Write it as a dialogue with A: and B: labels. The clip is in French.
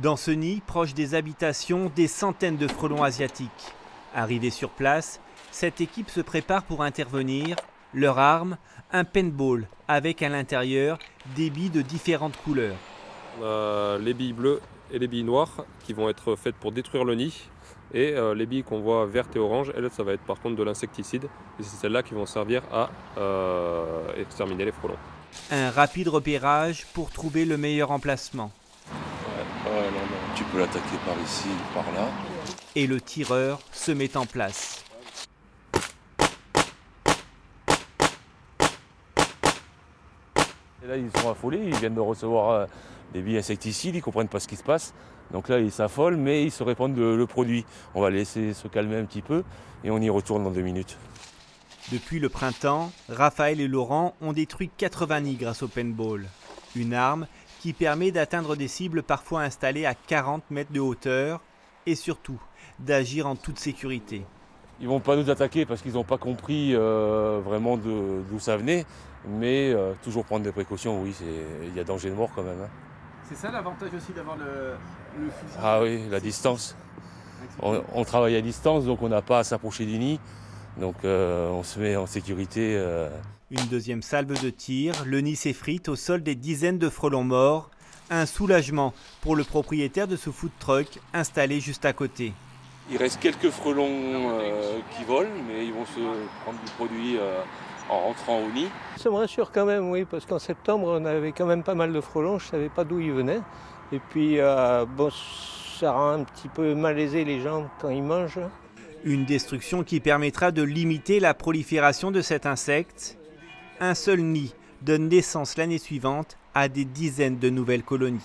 A: Dans ce nid, proche des habitations, des centaines de frelons asiatiques. Arrivés sur place, cette équipe se prépare pour intervenir. Leur arme, un paintball avec à l'intérieur des billes de différentes couleurs.
B: On a les billes bleues et les billes noires qui vont être faites pour détruire le nid. Et les billes qu'on voit vertes et oranges, elles, ça va être par contre de l'insecticide. Et c'est celles-là qui vont servir à exterminer les frelons.
A: Un rapide repérage pour trouver le meilleur emplacement.
C: Non, tu peux l'attaquer par ici ou par là.
A: Et le tireur se met en place.
D: Et là, ils sont affolés, ils viennent de recevoir des billes insecticides, ils ne comprennent pas ce qui se passe. Donc là, ils s'affolent, mais ils se répandent le produit. On va laisser se calmer un petit peu et on y retourne dans 2 minutes.
A: Depuis le printemps, Raphaël et Laurent ont détruit 80 nids grâce au paintball. Une arme qui permet d'atteindre des cibles parfois installées à 40 mètres de hauteur et surtout d'agir en toute sécurité.
D: Ils ne vont pas nous attaquer parce qu'ils n'ont pas compris vraiment d'où ça venait, mais toujours prendre des précautions, oui, il y a danger de mort quand même. Hein.
E: C'est ça l'avantage aussi d'avoir le fusil.
D: Ah oui, la distance. On travaille à distance, donc on n'a pas à s'approcher du nid, donc on se met en sécurité.
A: Une deuxième salve de tir, le nid s'effrite, au sol des dizaines de frelons morts. Un soulagement pour le propriétaire de ce food truck installé juste à côté.
D: Il reste quelques frelons qui volent, mais ils vont se prendre du produit en rentrant au nid.
F: Ça me rassure quand même, oui, parce qu'en septembre, on avait quand même pas mal de frelons, je ne savais pas d'où ils venaient. Et puis, bon, ça rend un petit peu malaisé les gens quand ils mangent.
A: Une destruction qui permettra de limiter la prolifération de cet insecte. Un seul nid donne naissance l'année suivante à des dizaines de nouvelles colonies.